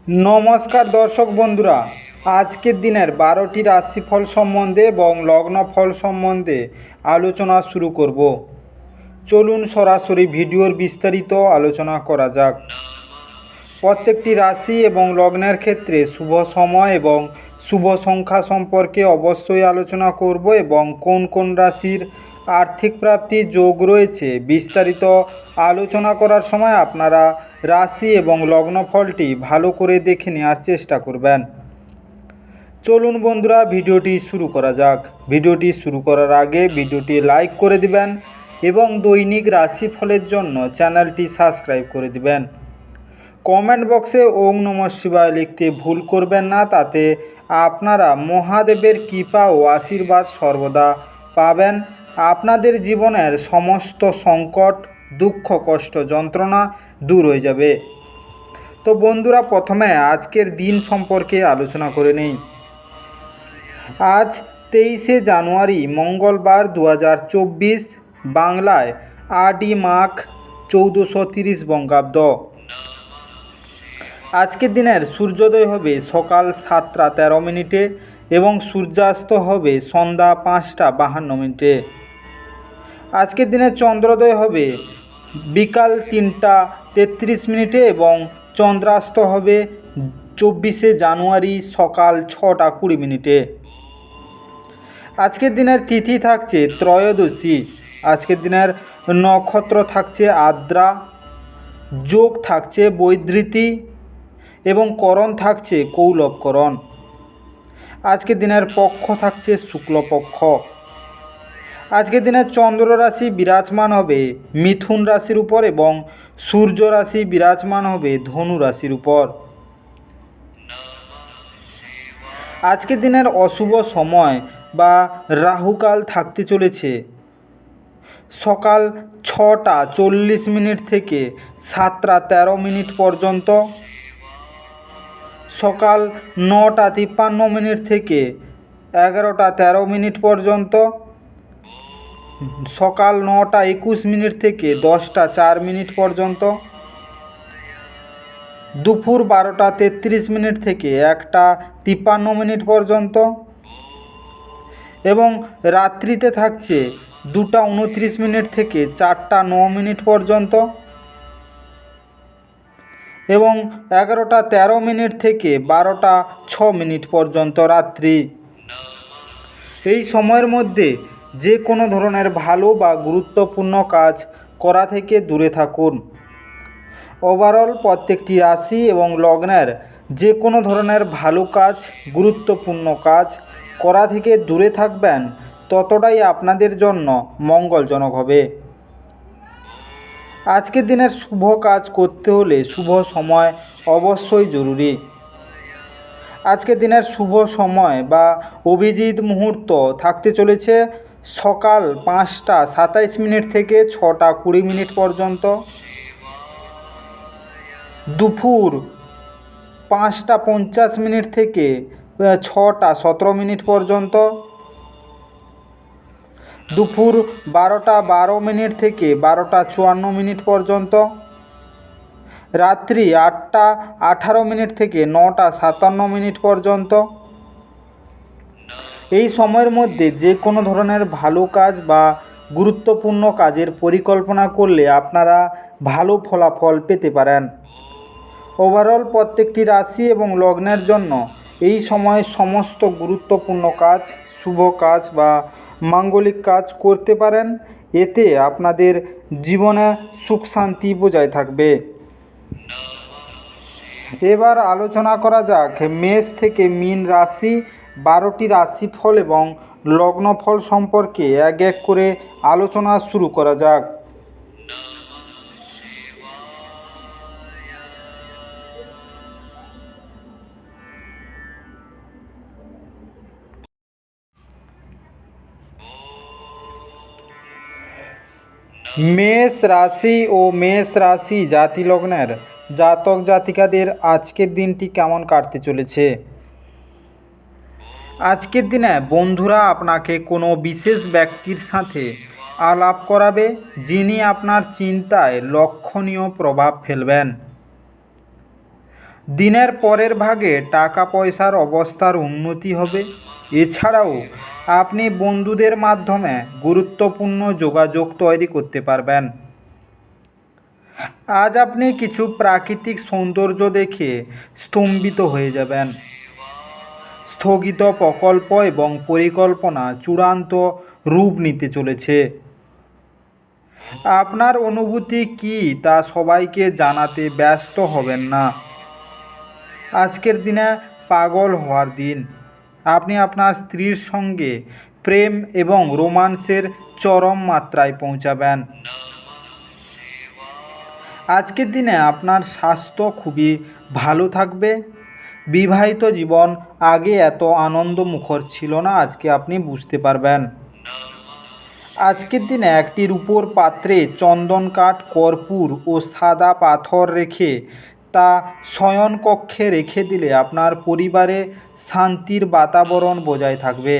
নমস্কার দর্শক বন্ধুরা, আজকের দিনের 12টি রাশিফল সম্বন্ধে এবং লগ্নফল সম্বন্ধে আলোচনা শুরু করব। চলুন সরাসরি ভিডিওর বিস্তারিত আলোচনা করা যাক। প্রত্যেকটি রাশি এবং লগ্নের ক্ষেত্রে শুভ সময় এবং শুভ সংখ্যা সম্পর্কে অবশ্যই আলোচনা করব এবং কোন কোন রাশির আর্থিক প্রাপ্তির যোগ রয়েছে বিস্তারিত আলোচনা করার সময় আপনারা রাশি এবং লগ্নফলটি ভালো করে দেখে নেওয়ার চেষ্টা করবেন। চলুন বন্ধুরা, ভিডিওটি শুরু করা যাক। ভিডিওটি শুরু করার আগে ভিডিওটি লাইক করে দিবেন এবং দৈনিক রাশিফলের জন্য চ্যানেলটি সাবস্ক্রাইব করে দিবেন। কমেন্ট বক্সে ওম নমঃ শিবায় লিখতে ভুল করবেন না, তাতে আপনারা মহাদেবের কৃপা ও আশীর্বাদ সর্বদা পাবেন। আপনাদের জীবনের সমস্ত সংকট, দুঃখ, কষ্ট, যন্ত্রণা দূর হয়ে যাবে। তো বন্ধুরা, প্রথমে আজকের দিন সম্পর্কে আলোচনা করে নেই। আজ 23শে জানুয়ারি মঙ্গলবার 2024, বাংলায় 8ই মাঘ 1430 বঙ্গাব্দ। আজকের দিনের সূর্যোদয় হবে সকাল 7টা 13 মিনিটে এবং সূর্যাস্ত হবে সন্ধ্যা 5টা 52 মিনিটে। আজকের দিনের চন্দ্রোদয় হবে বিকাল 3টা 33 মিনিটে এবং চন্দ্রাস্ত হবে 24শে জানুয়ারি সকাল 6টা 20 মিনিটে। আজকের দিনের তিথি থাকছে ত্রয়োদশী। আজকের দিনের নক্ষত্র থাকছে আদ্রা, যোগ থাকছে বৈধৃতি এবং করণ থাকছে কৌলবকরণ। আজকের দিনের পক্ষ থাকছে শুক্লপক্ষ। আজকের দিনের চন্দ্র রাশি বিরাজমান হবে মিথুন রাশির উপর এবং সূর্য রাশি বিরাজমান হবে ধনু রাশির উপর। আজকের দিনের অশুভ সময় বা রাহুকাল থাকতে চলেছে সকাল 6টা 40 মিনিট থেকে 7টা 13 মিনিট পর্যন্ত, সকাল 9টা 53 মিনিট থেকে 11টা 13 মিনিট পর্যন্ত, সকাল 9টা 21 মিনিট থেকে 10টা 4 মিনিট পর্যন্ত, দুপুর 12টা 33 মিনিট থেকে 1টা 53 মিনিট পর্যন্ত এবং রাত্রিতে থাকছে 2টা 29 মিনিট থেকে 4টা 9 মিনিট পর্যন্ত এবং 11টা 13 মিনিট থেকে 12টা 6 মিনিট পর্যন্ত রাত্রি। এই সময়ের মধ্যে যে কোনো ধরনের ভালো বা গুরুত্বপূর্ণ কাজ করা থেকে দূরে থাকুন। ওভারঅল প্রত্যেকটি রাশি এবং লগ্নের যে কোনো ধরনের ভালো কাজ, গুরুত্বপূর্ণ কাজ করা থেকে দূরে থাকবেন, ততটাই আপনাদের জন্য মঙ্গলজনক হবে। আজকের দিনের শুভ কাজ করতে হলে শুভ সময় অবশ্যই জরুরি। আজকের দিনের শুভ সময় বা অভিজিৎ মুহূর্ত থাকতে চলেছে সকাল 5টা 27 মিনিট থেকে 6টা 20 মিনিট পর্যন্ত, দুপুর 5টা 50 মিনিট থেকে 6টা 17 মিনিট পর্যন্ত, দুপুর 12টা 12 মিনিট থেকে 12টা 54 মিনিট পর্যন্ত, রাত্রি 8টা 18 মিনিট থেকে 9টা 57 মিনিট পর্যন্ত। এই সময়ের মধ্যে যে কোনো ধরনের ভালো কাজ বা গুরুত্বপূর্ণ কাজের পরিকল্পনা করলে আপনারা ভালো ফলাফল পেতে পারেন। ওভারঅল প্রত্যেকটি রাশি এবং লগ্নের জন্য এই সময়ে সমস্ত গুরুত্বপূর্ণ কাজ, শুভ কাজ বা মাঙ্গলিক কাজ করতে পারেন। এতে আপনাদের জীবনে সুখ শান্তি বজায় থাকবে। এবার আলোচনা করা যাক মেষ থেকে মীন রাশি 12টি রাশিফল এবং লগ্নফল সম্পর্কে এক এক করে আলোচনা শুরু করা যাক। মেষ রাশি ও মেষ রাশি জাতি লগ্নের জাতক জাতিকাদের আজকের দিনটি কেমন কাটতে চলেছে। আজকের দিনে বন্ধুরা আপনাকে কোনো বিশেষ ব্যক্তির সাথে আলাপ করাবে, যিনি আপনার চিন্তায় লক্ষণীয় প্রভাব ফেলবেন। দিনের পরের ভাগে টাকা পয়সার অবস্থার উন্নতি হবে। এছাড়াও আপনি বন্ধুদের মাধ্যমে গুরুত্বপূর্ণ যোগাযোগ তৈরি করতে পারবেন। আজ আপনি কিছু প্রাকৃতিক সৌন্দর্য দেখে স্তম্ভিত হয়ে যাবেন। স্থগিত প্রকল্প এবং পরিকল্পনা চূড়ান্ত রূপ নিতে চলেছে। আপনার অনুভূতি কী তা সবাইকে জানাতে ব্যস্ত হবেন না। আজকের দিনে পাগল হওয়ার দিন। আপনি আপনার স্ত্রীর সঙ্গে প্রেম এবং রোমান্সের চরম মাত্রায় পৌঁছাবেন। আজকের দিনে আপনার স্বাস্থ্য খুবই ভালো থাকবে। বিবাহিত জীবন আগে এত আনন্দমুখর ছিল না, আজকে আপনি বুঝতে পারবেন। আজকের দিনে একটি রূপোর পাত্রে চন্দন কাঠ, কর্পূর ও সাদা পাথর রেখে তা শয়নকক্ষে রেখে দিলে আপনার পরিবারে শান্তির বাতাবরণ বজায় থাকবে।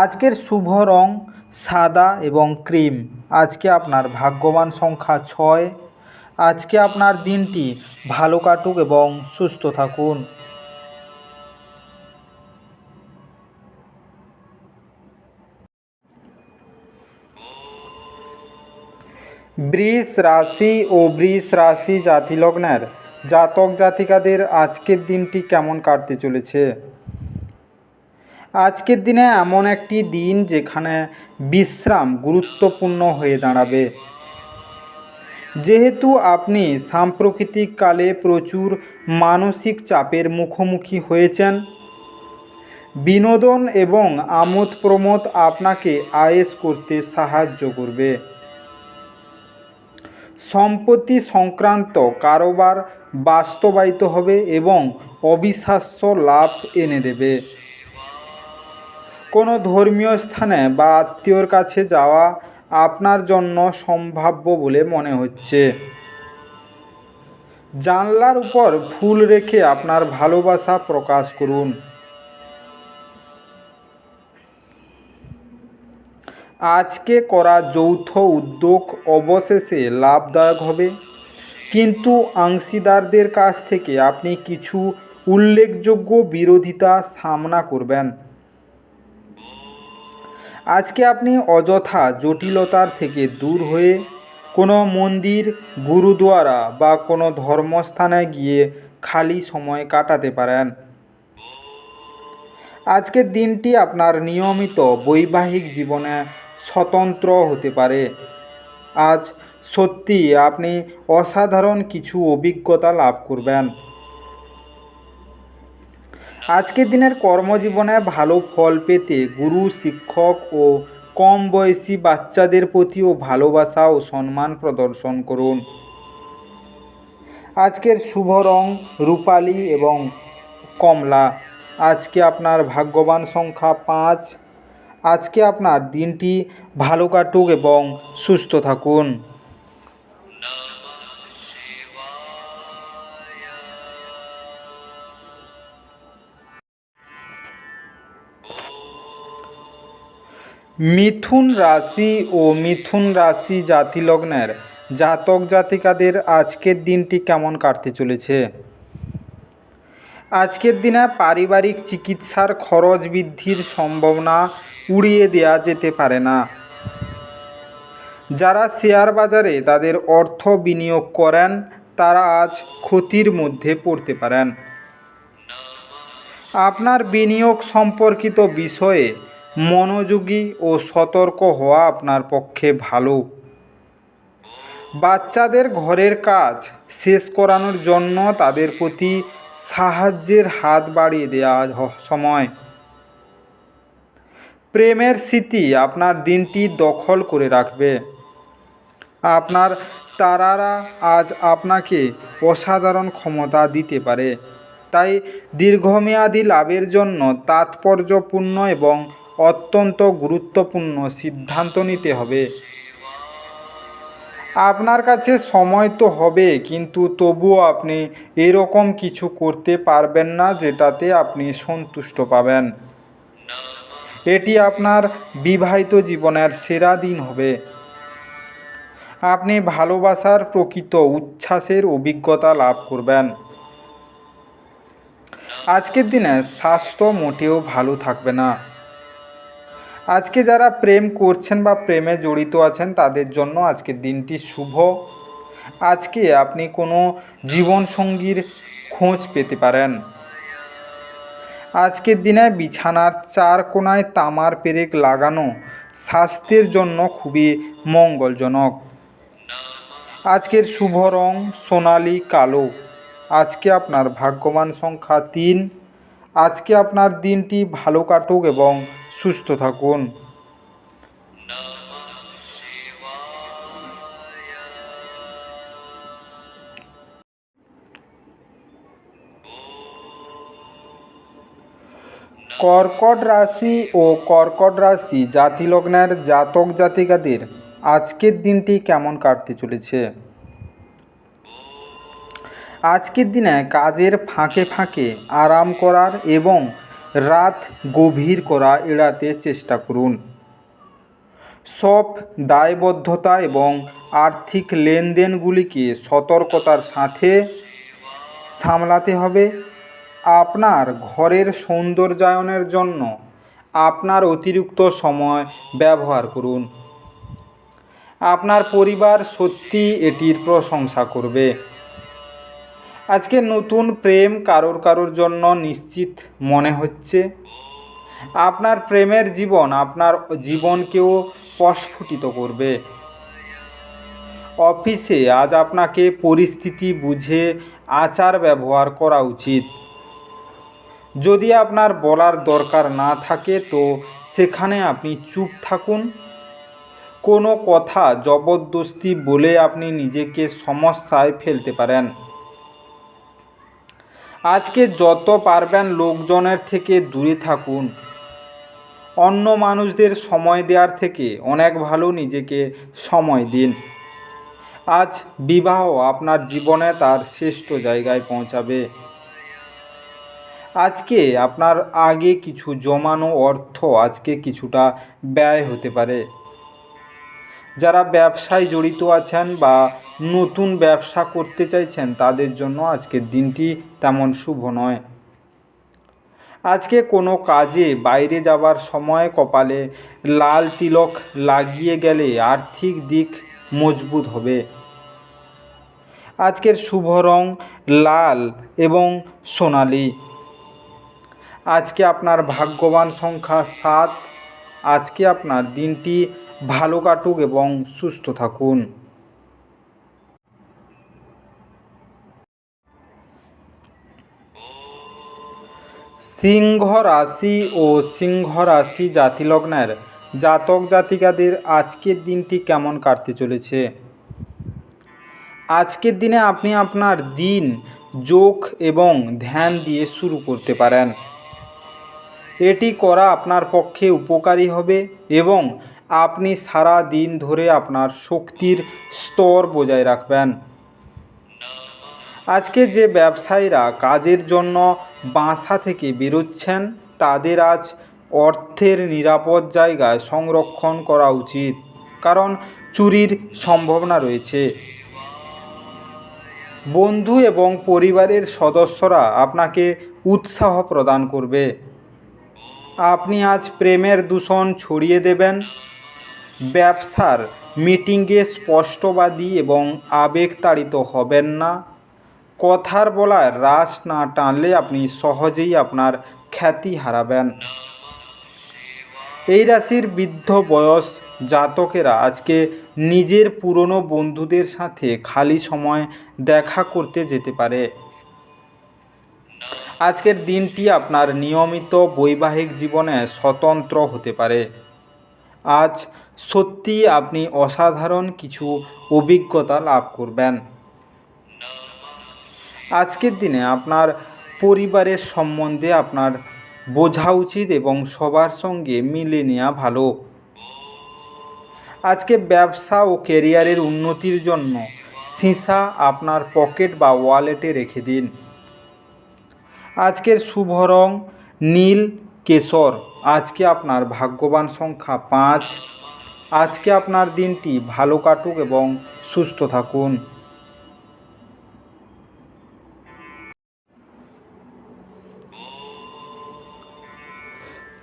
আজকের শুভ রং সাদা এবং ক্রিম। আজকে আপনার ভাগ্যবান সংখ্যা 6। আজকে আপনার দিনটি ভালো কাটুক এবং সুস্থ থাকুন। বৃষ রাশি ও বৃষ রাশি জাতিলগ্নের জাতক জাতিকাদের আজকের দিনটি কেমন কাটতে চলেছে? আজকের দিনে এমন একটি দিন যেখানে বিশ্রাম গুরুত্বপূর্ণ হয়ে দাঁড়াবে। যেহেতু আপনি সাম্প্রতিক কালে প্রচুর মানসিক চাপের মুখোমুখি হয়েছেন, বিনোদন এবং আমোদ প্রমোদ আপনাকে আয়েশ করতে সাহায্য করবে। সম্পত্তি সংক্রান্ত কারোবার বাস্তবায়িত হবে এবং অবিশ্বাস্য লাভ এনে দেবে। কোনো ধর্মীয় স্থানে বা আত্মীয়র কাছে যাওয়া আপনার জন্য সম্ভাব্য বলে মনে হচ্ছে। জানলার উপর ফুল রেখে আপনার ভালোবাসা প্রকাশ করুন। আজকে করা যৌথ উদ্যোগ অবশেষে লাভদায়ক হবে, কিন্তু অংশীদারদের কাছ থেকে আপনি কিছু উল্লেখযোগ্য বিরোধিতা সামনা করবেন। আজকে আপনি অযথা জটিলতার থেকে দূর হয়ে কোনো মন্দির, গুরুদুয়ারা বা কোনো ধর্মস্থানে গিয়ে খালি সময় কাটাতে পারেন। আজকের দিনটি আপনার নিয়মিত বৈবাহিক জীবনে স্বতন্ত্র হতে পারে। আজ সত্যি আপনি অসাধারণ কিছু অভিজ্ঞতা লাভ করবেন। আজকের দিনের কর্মজীবনে ভালো ফল পেতে গুরু, শিক্ষক ও কম বয়সী বাচ্চাদের প্রতিও ভালোবাসা ও সম্মান প্রদর্শন করুন। আজকের শুভ রং রূপালি এবং কমলা। আজকে আপনার ভাগ্যবান সংখ্যা 5। আজকে আপনার দিনটি ভালো কাটুক এবং সুস্থ থাকুন। মিথুন রাশি ও মিথুন রাশি জাতিলগ্নের জাতক জাতিকাদের আজকের দিনটি কেমন কাটতে চলেছে? আজকের দিনে পারিবারিক চিকিৎসার খরচ বৃদ্ধির সম্ভাবনা উড়িয়ে দেওয়া যেতে পারে না। যারা শেয়ার বাজারে তাদের অর্থ বিনিয়োগ করেন তারা আজ ক্ষতির মধ্যে পড়তে পারেন। আপনার বিনিয়োগ সম্পর্কিত বিষয়ে মনোযোগী ও সতর্ক হওয়া আপনার পক্ষে ভালো। বাচ্চাদের ঘরের কাজ শেষ করানোর জন্য তাদের প্রতি সাহায্যের হাত বাড়িয়ে দেওয়া সময়। প্রেমের স্মৃতি আপনার দিনটি দখল করে রাখবে। আপনার তারারা আজ আপনাকে অসাধারণ ক্ষমতা দিতে পারে, তাই দীর্ঘমেয়াদী লাভের জন্য তাৎপর্যপূর্ণ এবং অত্যন্ত গুরুত্বপূর্ণ সিদ্ধান্ত নিতে হবে। আপনার কাছে সময় তো হবে, কিন্তু তবুও আপনি এরকম কিছু করতে পারবেন না যেটাতে আপনি সন্তুষ্ট পাবেন। এটি আপনার বিবাহিত জীবনের সেরা দিন হবে। আপনি ভালোবাসার প্রকৃত উচ্ছ্বাসের অভিজ্ঞতা লাভ করবেন। আজকের দিনে স্বাস্থ্য মোটেও ভালো থাকবে না। আজকে যারা প্রেম করছেন বা প্রেমে জড়িত আছেন তাদের জন্য আজকের দিনটি শুভ। আজকে আপনি কোনো জীবনসঙ্গীর খোঁজ পেতে পারেন। আজকের দিনে বিছানার চার কোণায় তামার পেরেক লাগানো স্বাস্থ্যের জন্য খুবই মঙ্গলজনক। আজকের শুভ রং সোনালি কালো। আজকে আপনার ভাগ্যবান সংখ্যা 3। আজকে আপনার দিনটি ভালো কাটুক এবং সুস্থ থাকুন। কর্কট রাশি ও কর্কট রাশি জাতিলগ্নের জাতক জাতিকাদের আজকের দিনটি কেমন কাটতে চলেছে। আজকের দিনে কাজের ফাঁকে ফাঁকে আরাম করার এবং রাত গভীর করা এড়াতে চেষ্টা করুন। সব দায়বদ্ধতা এবং আর্থিক লেনদেনগুলিকে সতর্কতার সাথে সামলাতে হবে। আপনার ঘরের সৌন্দর্যায়নের জন্য আপনার অতিরিক্ত সময় ব্যবহার করুন। আপনার পরিবার সত্যি এটির প্রশংসা করবে। আজকে নতুন প্রেম কারোর জন্য নিশ্চিত মনে হচ্ছে। আপনার প্রেমের জীবন আপনার জীবনকেও প্রস্ফুটিত করবে। অফিসে আজ আপনাকে পরিস্থিতি বুঝে আচার ব্যবহার করা উচিত। যদি আপনার বলার দরকার না থাকে তো সেখানে আপনি চুপ থাকুন। কোনো কথা জবরদস্তি বলে আপনি নিজেকে সমস্যায় ফেলতে পারেন। আজকে যত পারবেন লোকজনের থেকে দূরে থাকুন। অন্য মানুষদের সময় দেওয়ার থেকে অনেক ভালো নিজেকে সময় দিন। আজ বিবাহ আপনার জীবনে তার শ্রেষ্ঠ জায়গায় পৌঁছাবে। আজকে আপনার আগে কিছু জমানো অর্থ আজকে কিছুটা ব্যয় হতে পারে। যারা ব্যবসায় জড়িত আছেন বা নতুন ব্যবসা করতে চাইছেন তাদের জন্য আজকের দিনটি তেমন শুভ নয়। আজকে কোনো কাজে বাইরে যাবার সময় কপালে লাল তিলক লাগিয়ে গেলে আর্থিক দিক মজবুত হবে। আজকের শুভ রং লাল এবং সোনালি। আজকে আপনার ভাগ্যবান সংখ্যা 7। আজকে আপনার দিনটি ভালো কাটুক এবং সুস্থ থাকুন। সিংহ রাশি ও সিংহ রাশি জাতিলগ্নের জাতক জাতিকাদের আজকের দিনটি কেমন কাটতে চলেছে। আজকের দিনে আপনি আপনার দিন যোগ এবং ধ্যান দিয়ে শুরু করতে পারেন। এটি করা আপনার পক্ষে উপকারী হবে এবং আপনি সারা দিন ধরে আপনার শক্তির স্তর বজায় রাখবেন। আজকে যে ব্যবসায়ীরা কাজের জন্য বাসা থেকে বেরোচ্ছেন তাদের আজ অর্থের নিরাপদ জায়গায় সংরক্ষণ করা উচিত, কারণ চুরির সম্ভাবনা রয়েছে। বন্ধু এবং পরিবারের সদস্যরা আপনাকে উৎসাহ প্রদান করবে। আপনি আজ প্রেমের দূষণ ছড়িয়ে দেবেন। ব্যবসার মিটিংয়ে স্পষ্টবাদী এবং আবেগতাড়িত হবেন না। কথার বলায় রাশ না টানলে আপনি সহজেই আপনার খ্যাতি হারাবেন। এই রাশির বৃদ্ধ বয়স জাতকেরা আজকে নিজের পুরনো বন্ধুদের সাথে খালি সময় দেখা করতে যেতে পারে। আজকের দিনটি আপনার নিয়মিত বৈবাহিক জীবনে স্বতন্ত্র হতে পারে। আজ সত্যি আপনি অসাধারণ কিছু অভিজ্ঞতা লাভ করবেন। আজকের দিনে আপনার পরিবারের সম্বন্ধে আপনার বোঝা উচিত এবং সবার সঙ্গে মিলে নেওয়া ভালো। আজকে ব্যবসা ও ক্যারিয়ারের উন্নতির জন্য সীসা আপনার পকেট বা ওয়ালেটে রেখে দিন। আজকের শুভ রং নীল কেশর। আজকে আপনার ভাগ্যবান সংখ্যা 5। আজকে আপনার দিনটি ভালো কাটুক এবং সুস্থ থাকুন।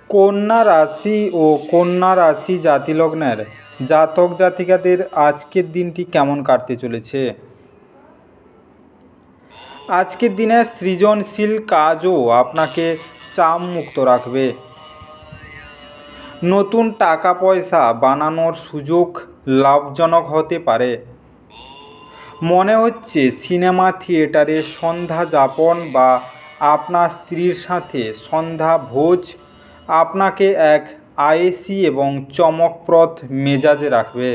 কন্যা রাশি ও কন্যা রাশি জাতিলগ্নের জাতক জাতিকাদের আজকের দিনটি কেমন কাটতে চলেছে। আজকের দিনে সৃজনশীল কাজও আপনাকে চাপ মুক্ত রাখবে। নতুন টাকা পয়সা বানানোর সুযোগ লাভজনক হতে পারে। মনে হচ্ছে সিনেমা থিয়েটারে সন্ধ্যা যাপন বা আপনার স্ত্রীর সাথে সন্ধ্যা ভোজ আপনাকে এক আয়েসি এবং চমকপ্রদ মেজাজে রাখবে।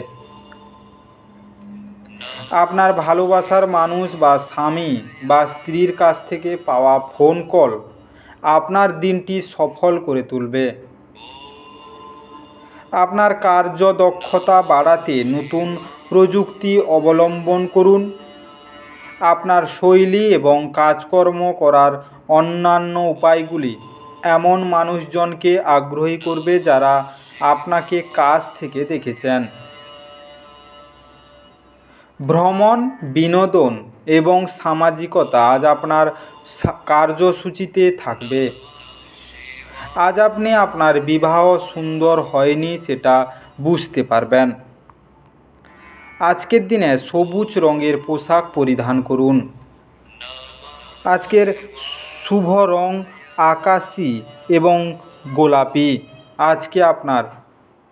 আপনার ভালোবাসার মানুষ বা স্বামী বা স্ত্রীর কাছ থেকে পাওয়া ফোন কল আপনার দিনটি সফল করে তুলবে। আপনার কার্যদক্ষতা বাড়াতে নতুন প্রযুক্তি অবলম্বন করুন। আপনার শৈলী এবং কাজকর্ম করার অন্যান্য উপায়গুলি এমন মানুষজনকে আগ্রহী করবে যারা আপনাকে কাছ থেকে দেখেছেন। ভ্রমণ, বিনোদন এবং সামাজিকতা আজ আপনার কার্যসূচিতে থাকবে। আজ আপনি আপনার বিবাহ সুন্দর হয়নি সেটা বুঝতে পারবেন। আজকের দিনে সবুজ রঙের পোশাক পরিধান করুন। আজকের শুভ রং আকাশী এবং গোলাপি। আজকে আপনার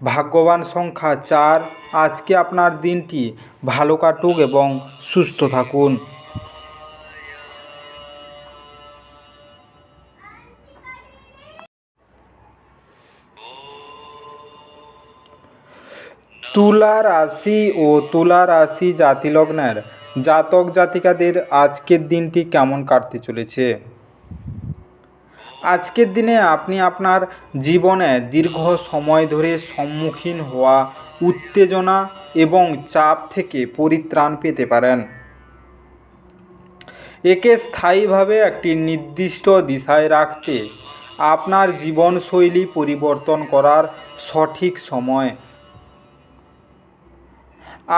ভাগ্যবান সংখ্যা 4। আজকে আপনার দিনটি ভালো কাটুক এবং সুস্থ থাকুন। তুলা রাশি ও তুলা রাশি জাতিলগ্নের জাতক জাতিকাদের আজকের দিনটি কেমন কাটতে চলেছে। আজকের দিনে আপনি আপনার জীবনে দীর্ঘ সময় ধরে সম্মুখীন হওয়া উত্তেজনা এবং চাপ থেকে পরিত্রাণ পেতে পারেন। একে স্থায়ীভাবে একটি নির্দিষ্ট দিশায় রাখতে আপনার জীবনশৈলী পরিবর্তন করার সঠিক সময়।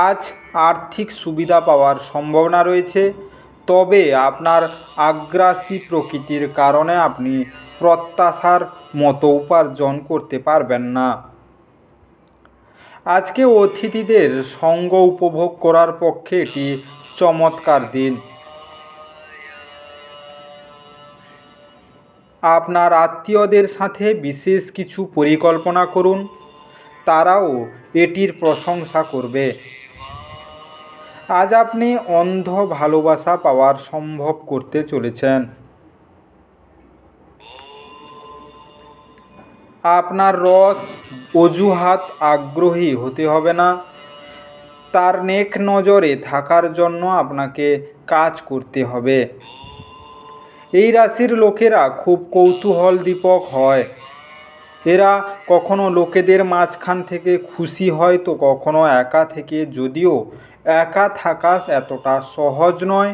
আজ আর্থিক সুবিধা পাওয়ার সম্ভাবনা রয়েছে, তবে আপনার আগ্রাসী প্রকৃতির কারণে আপনি প্রত্যাশার মতো উপার্জন করতে পারবেন না। আজকে অতিথিদের সঙ্গ উপভোগ করার পক্ষে এটি চমৎকার দিন। আপনার আত্মীয়দের সাথে বিশেষ কিছু পরিকল্পনা করুন, তারাও এটির প্রশংসা করবে। আজ আপনি অন্ধ ভালোবাসা পাওয়ার সম্ভব করতে চলেছেন। আপনার রস অজুহাত আগ্রহী হতে হবে না, তার নেক নজরে থাকার জন্য আপনাকে কাজ করতে হবে। এই রাশির লোকেরা খুব কৌতূহলদীপক হয়। এরা কখনো লোকেদের মাঝখান থেকে খুশি হয় তো কখনো একা থেকে, যদিও একা থাকা এতটা সহজ নয়,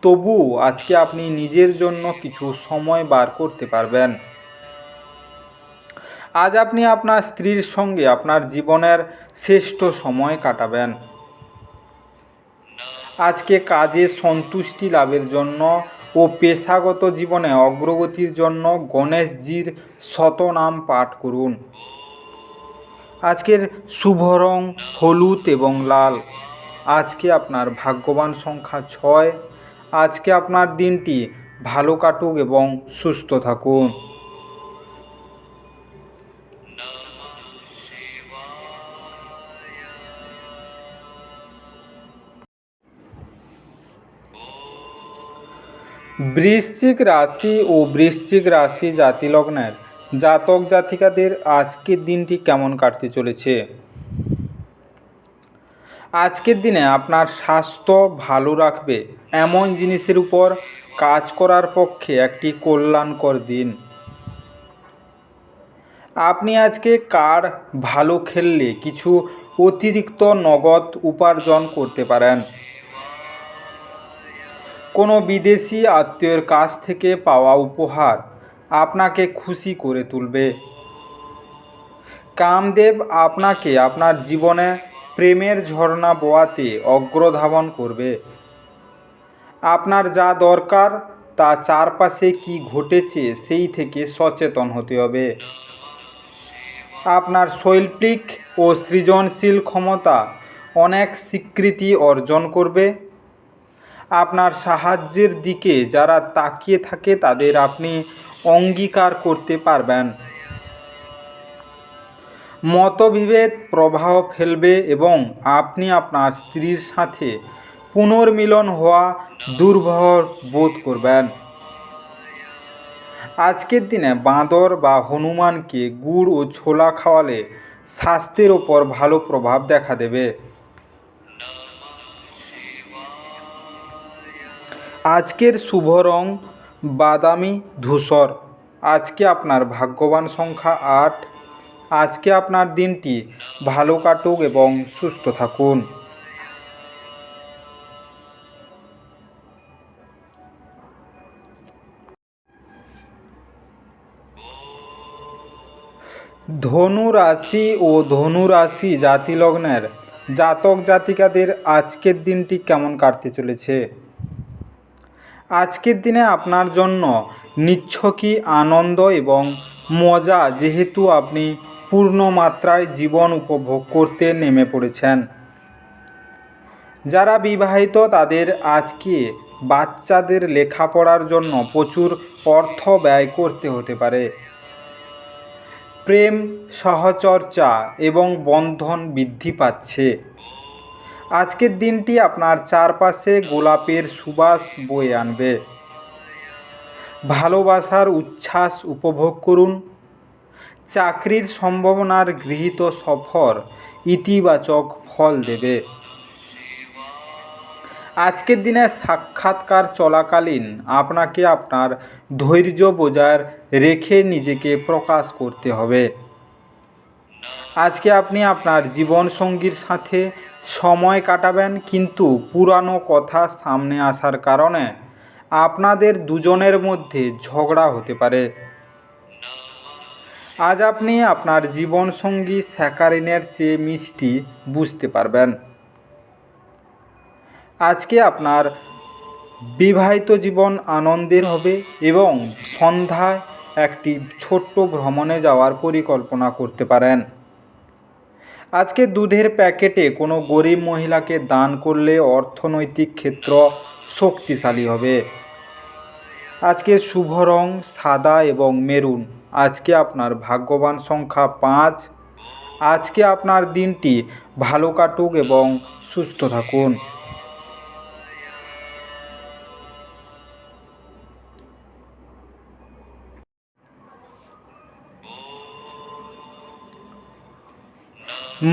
তবু আজকে আপনি নিজের জন্য কিছু সময় বার করতে পারবেন। আজ আপনি আপনার স্ত্রীর সঙ্গে আপনার জীবনের শ্রেষ্ঠ সময় কাটাবেন। আজকে কাজে সন্তুষ্টি লাভের জন্য ও পেশাগত জীবনে অগ্রগতির জন্য গণেশজির শতনাম পাঠ করুন। আজকের শুভ রং হলুদ এবং লাল। আজকে আপনার ভাগ্যবান সংখ্যা 6। আজকে আপনার দিনটি ভালো কাটুক এবং সুস্থ থাকুন। বৃশ্চিক রাশি ও বৃশ্চিক রাশি জাতিলগ্নের জাতক জাতিকাদের আজকের দিনটি কেমন কাটতে চলেছে। আজকের দিনে আপনার স্বাস্থ্য ভালো রাখবে এমন জিনিসের উপর কাজ করার পক্ষে একটি কল্যাণকর দিন। আপনি আজকে কার্ড ভালো খেললে কিছু অতিরিক্ত নগদ উপার্জন করতে পারেন। কোনো বিদেশি আত্মীয়ের কাছ থেকে পাওয়া উপহার আপনাকে খুশি করে তুলবে। কামদেব আপনাকে আপনার জীবনে প্রেমের ঝর্ণা বোয়াতে অগ্রধাবন করবে। আপনার যা দরকার তা চারপাশে কি ঘটেছে সেই থেকে সচেতন হতে হবে। আপনার শৈল্পিক ও সৃজনশীল ক্ষমতা অনেক স্বীকৃতি অর্জন করবে। আপনার সাহায্যের দিকে যারা তাকিয়ে থাকে তাদের আপনি অঙ্গীকার করতে পারবেন। মতবিভেদ প্রভাব ফেলবে এবং আপনি আপনার স্ত্রীর সাথে পুনর্মিলন হওয়া দুর্বহ বোধ করবেন। আজকের দিনে বাঁদর বা হনুমানকে গুড় ও ছোলা খাওয়ালে স্বাস্থ্যের ওপর ভালো প্রভাব দেখা দেবে। আজকের শুভ রং বাদামি ধূসর। আজকে আপনার ভাগ্যবান সংখ্যা 8। আজকে আপনার দিনটি ভালো কাটুক এবং সুস্থ থাকুন। ধনু রাশি ও ধনু রাশি জাতিলগ্নের জাতক জাতিকাদের আজকের দিনটি কেমন কাটতে চলেছে? আজকের দিনে আপনার জন্য নিছকই আনন্দ এবং মজা, যেহেতু আপনি পূর্ণ মাত্রায় জীবন উপভোগ করতে নেমে পড়েছেন। যারা বিবাহিত তাদের আজকে বাচ্চাদের লেখাপড়ার জন্য প্রচুর অর্থ ব্যয় করতে হতে পারে। প্রেম, সহচর্চা এবং বন্ধন বৃদ্ধি পাচ্ছে। আজকের দিনটি আপনার চারপাশে গোলাপের সুবাস বয়ে আনবে। ভালোবাসার উচ্ছ্বাস উপভোগ করুন। চাকরির সম্ভাবনার গৃহীত সফর ইতিবাচক ফল দেবে। আজকের দিনে সাক্ষাৎকার চলাকালীন আপনাকে আপনার ধৈর্য বজায় রেখে নিজেকে প্রকাশ করতে হবে। আজকে আপনি আপনার জীবনসঙ্গীর সাথে সময় কাটাবেন, কিন্তু পুরানো কথা সামনে আসার কারণে আপনাদের দুজনের মধ্যে ঝগড়া হতে পারে। আজ আপনি আপনার জীবনসঙ্গী স্যাকারিনের চেয়ে মিষ্টি বুঝতে পারবেন। আজকে আপনার বিবাহিত জীবন আনন্দের হবে এবং সন্ধ্যায় একটি ছোট্ট ভ্রমণে যাওয়ার পরিকল্পনা করতে পারেন। আজকে দুধের প্যাকেটে কোনো গরিব মহিলাকে দান করলে অর্থনৈতিক ক্ষেত্র শক্তিশালী হবে। আজকে শুভ রং সাদা এবং মেরুন। আজকে আপনার ভাগ্যবান সংখ্যা 5। আজকে আপনার দিনটি ভালো কাটুক এবং সুস্থ থাকুন।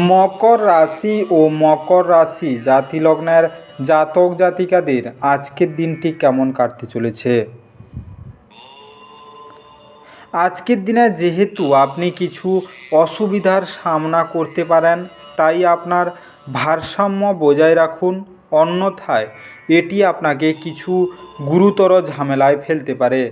মকর রাশি ও মকর রাশি জাতিলগ্নের জাতক জাতিকাদের আজকের দিনটি কেমন কাটতে চলেছে? আজকের দিনে যেহেতু আপনি কিছু অসুবিধার সামনা করতে পারেন, তাই আপনার ভারসাম্য বজায় রাখুন, অন্যথায় এটি আপনাকে কিছু গুরুতর ঝামেলায় ফেলতে পারে।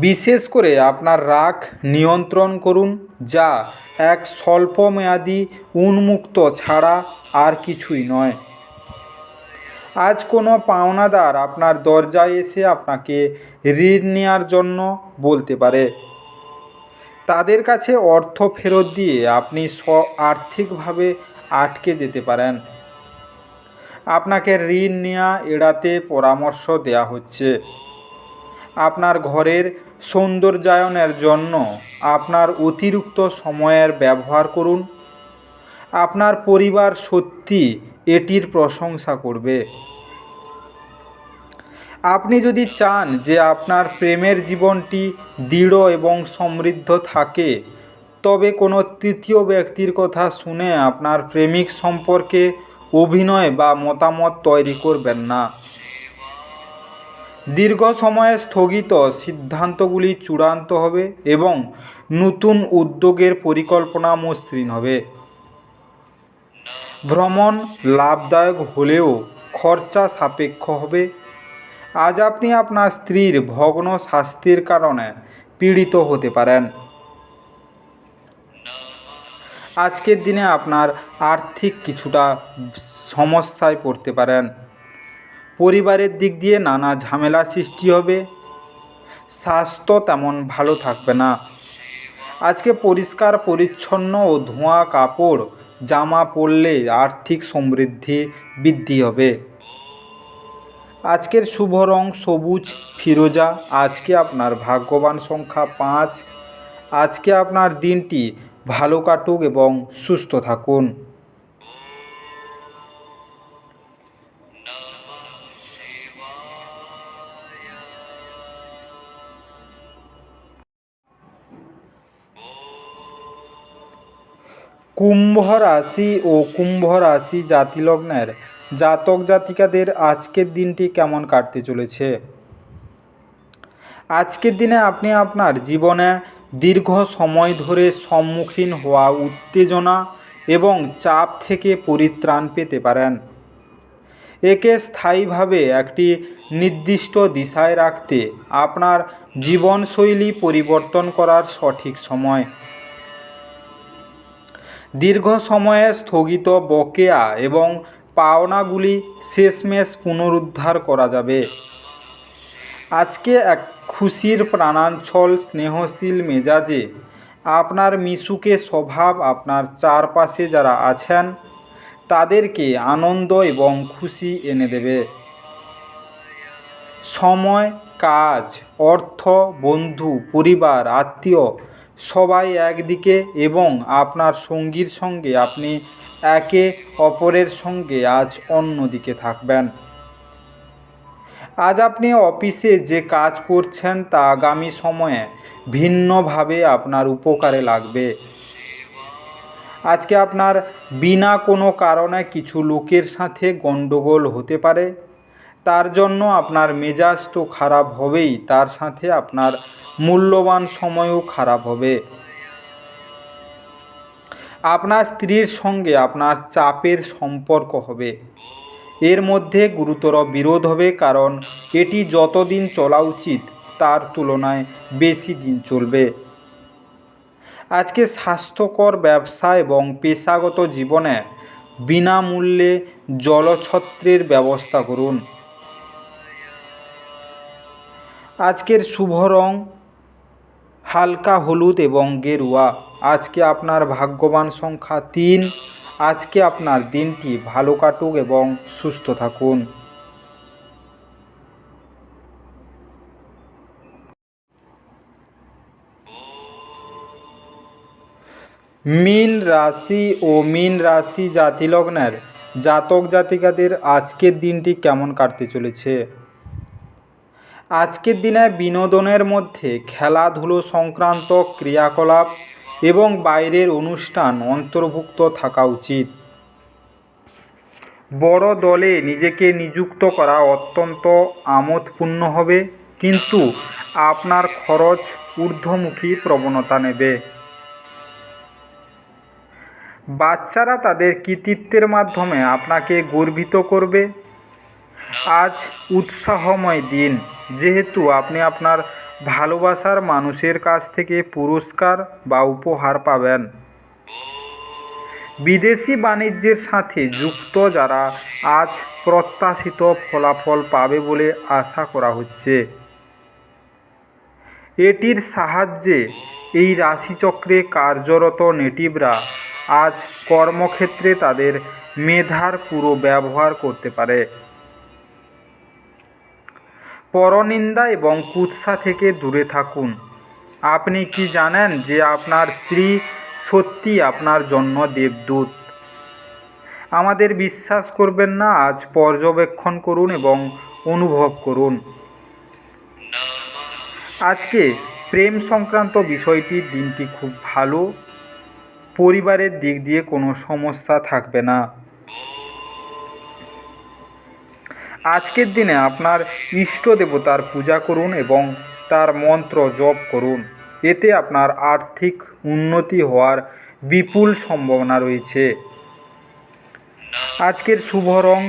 বিশেষ করে আপনার রাগ নিয়ন্ত্রণ করুন, যা এক স্বল্পমেয়াদী উন্মুক্ত ছাড়া আর কিছুই নয়। আজ কোনো পাওনাদার আপনার দরজায় এসে আপনাকে ঋণ নেওয়ার জন্য বলতে পারে। তাদের কাছে অর্থ ফেরত দিয়ে আপনি আর্থিকভাবে আটকে যেতে পারেন। আপনাকে ঋণ নেওয়া এড়াতে পরামর্শ দেওয়া হচ্ছে। আপনার ঘরের সৌন্দর্যায়নের জন্য আপনার অতিরিক্ত সময়ের ব্যবহার করুন। আপনার পরিবার সত্যি এটির প্রশংসা করবে। আপনি যদি চান যে আপনার প্রেমের জীবনটি দৃঢ় এবং সমৃদ্ধ থাকে, তবে কোনো তৃতীয় ব্যক্তির কথা শুনে আপনার প্রেমিক সম্পর্কে অভিনয় বা মতামত তৈরি করবেন না। দীর্ঘ সময়ে স্থগিত সিদ্ধান্তগুলি চূড়ান্ত হবে এবং নতুন উদ্যোগের পরিকল্পনা মসৃণ হবে। ভ্রমণ লাভদায়ক হলেও খরচা সাপেক্ষ হবে। আজ আপনি আপনার স্ত্রীর ভগ্ন স্বাস্থ্যের কারণে পীড়িত হতে পারেন। আজকের দিনে আপনার আর্থিক কিছুটা সমস্যায় পড়তে পারেন। পরিবারের দিক দিয়ে নানা ঝামেলা সৃষ্টি হবে। স্বাস্থ্য তেমন ভালো থাকবে না। আজকে পরিষ্কার পরিচ্ছন্ন ও ধোঁয়া কাপড় জামা পরলে আর্থিক সমৃদ্ধি বৃদ্ধি হবে। আজকের শুভ রং সবুজ ফিরোজা। আজকে আপনার ভাগ্যবান সংখ্যা 5। আজকে আপনার দিনটি ভালো কাটুক এবং সুস্থ থাকুন। কুম্ভ রাশি ও কুম্ভ রাশি জাতিলগ্নের জাতক জাতিকাদের আজকের দিনটি কেমন কাটতে চলেছে? আজকের দিনে আপনি আপনার জীবনে দীর্ঘ সময় ধরে সম্মুখীন হওয়া উত্তেজনা এবং চাপ থেকে পরিত্রাণ পেতে পারেন। একে স্থায়ীভাবে একটি নির্দিষ্ট দিশায় রাখতে আপনার জীবনশৈলী পরিবর্তন করার সঠিক সময়। দীর্ঘ সময়ে স্থগিত বকেয়া এবং পাওনাগুলি শেষমেশ পুনরুদ্ধার করা যাবে। আজকে এক খুশির প্রাণাঞ্চল স্নেহশীল মেজাজে আপনার মিশুকে স্বভাব আপনার চারপাশে যারা আছেন তাদেরকে আনন্দ এবং খুশি এনে দেবে। সময়, কাজ, অর্থ, বন্ধু, পরিবার, আত্মীয় সবাই একদিকে এবং আপনার সঙ্গীর সঙ্গে আপনি একে অপরের সঙ্গে আজ অন্যদিকে থাকবেন। আজ আপনি অফিসে যে কাজ করছেন তা আগামী সময়ে ভিন্নভাবে আপনার উপকারে লাগবে। আজকে আপনার বিনা কোনো কারণে কিছু লোকের সাথে গণ্ডগোল হতে পারে। তার জন্য আপনার মেজাজ তো খারাপ হবেই, তার সাথে আপনার মূল্যবান সময়ও খারাপ হবে। আপনার স্ত্রীর সঙ্গে আপনার চাপের সম্পর্ক হবে। এর মধ্যে গুরুতর বিরোধ হবে, কারণ এটি যতদিন চলা উচিত তার তুলনায় বেশি দিন চলবে। আজকে স্বাস্থ্যকর ব্যবসা এবং পেশাগত জীবনে বিনামূল্যে জলছত্রের ব্যবস্থা করুন। আজকের শুভ রং হালকা হলুদ এবং গেরুয়া। আজকে আপনার ভাগ্যবান সংখ্যা 3। আজকে আপনার দিনটি ভালো কাটুক এবং সুস্থ থাকুন। মীন রাশি ও মীন রাশি জাতিলগ্নের জাতক জাতিকাদের আজকের দিনটি কেমন কাটতে চলেছে? আজকের দিনে বিনোদনের মধ্যে খেলাধুলো সংক্রান্ত ক্রিয়াকলাপ এবং বাইরের অনুষ্ঠান অন্তর্ভুক্ত থাকা উচিত। বড় দলে নিজেকে নিযুক্ত করা অত্যন্ত আমোদপূর্ণ হবে, কিন্তু আপনার খরচ ঊর্ধ্বমুখী প্রবণতা নেবে। বাচ্চারা তাদের কৃতিত্বের মাধ্যমে আপনাকে গর্বিত করবে। আজ উৎসাহময় দিন, যেহেতু আপনি আপনার ভালোবাসার মানুষের কাছ থেকে পুরস্কার বা উপহার পাবেন। বিদেশি বাণিজ্যের সাথে যুক্ত যারা আজ প্রত্যাশিত ফলাফল পাবে বলে আশা করা হচ্ছে। এটির সাহায্যে এই রাশিচক্রে কার্যরত নেটিভরা আজ কর্মক্ষেত্রে তাদের মেধার পুরো ব্যবহার করতে পারে। পরনিন্দা এবং কুৎসা থেকে দূরে থাকুন। আপনি কি জানেন যে আপনার স্ত্রী সত্যি আপনার জন্য দেবদূত? আমাদের বিশ্বাস করবেন না, আজ পর্যবেক্ষণ করুন এবং অনুভব করুন। আজকে প্রেম সংক্রান্ত বিষয়টির দিনটি খুব ভালো। পরিবারের দিক দিয়ে কোনো সমস্যা থাকবে না। আজকের দিনে আপনার ইষ্ট দেবতার পূজা করুন এবং তার মন্ত্র জপ করুন। এতে আপনার আর্থিক উন্নতি হওয়ার বিপুল সম্ভাবনা রয়েছে। আজকের শুভ রং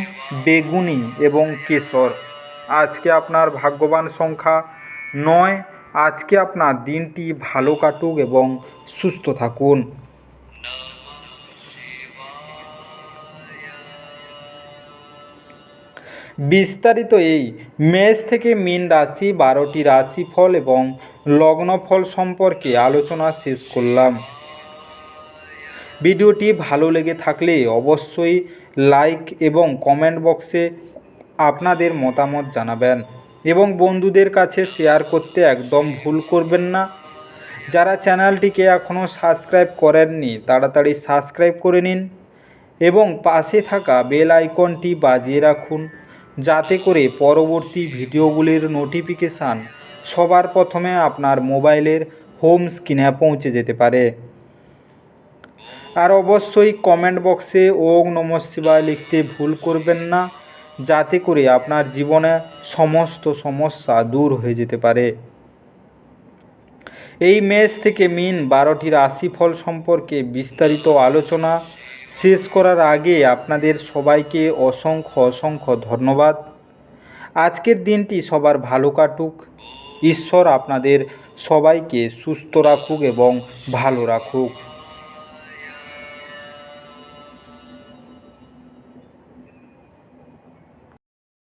বেগুনি এবং কেশর। আজকে আপনার ভাগ্যবান সংখ্যা 9। আজকে আপনার দিনটি ভালো কাটুক এবং সুস্থ থাকুন। বিস্তারিত এই মেষ থেকে মীন রাশি 12টি রাশিফল এবং লগ্নফল সম্পর্কে আলোচনা শেষ করলাম। ভিডিওটি ভালো লেগে থাকলে অবশ্যই লাইক এবং কমেন্ট বক্সে আপনাদের মতামত জানাবেন এবং বন্ধুদের কাছে শেয়ার করতে একদম ভুল করবেন না। যারা চ্যানেলটিকে এখনও সাবস্ক্রাইব করেননি তাড়াতাড়ি সাবস্ক্রাইব করে নিন এবং পাশে থাকা বেল আইকনটি বাজিয়ে রাখুন, যাতে করে পরবর্তী ভিডিওগুলির নোটিফিকেশান সবার প্রথমে আপনার মোবাইলের হোম স্ক্রিনে পৌঁছে যেতে পারে। আর অবশ্যই কমেন্ট বক্সে ওম নমঃ শিবায় লিখতে ভুল করবেন না, যাতে করে আপনার জীবনে সমস্ত সমস্যা দূর হয়ে যেতে পারে। এই মেষ থেকে মীন 12টি রাশিফল সম্পর্কে বিস্তারিত আলোচনা শেষ করার আগে আপনাদের সবাইকে অসংখ্য ধন্যবাদ। আজকের দিনটি সবার ভালো কাটুক। ঈশ্বর আপনাদের সবাইকে সুস্থ রাখুক এবং ভালো রাখুক।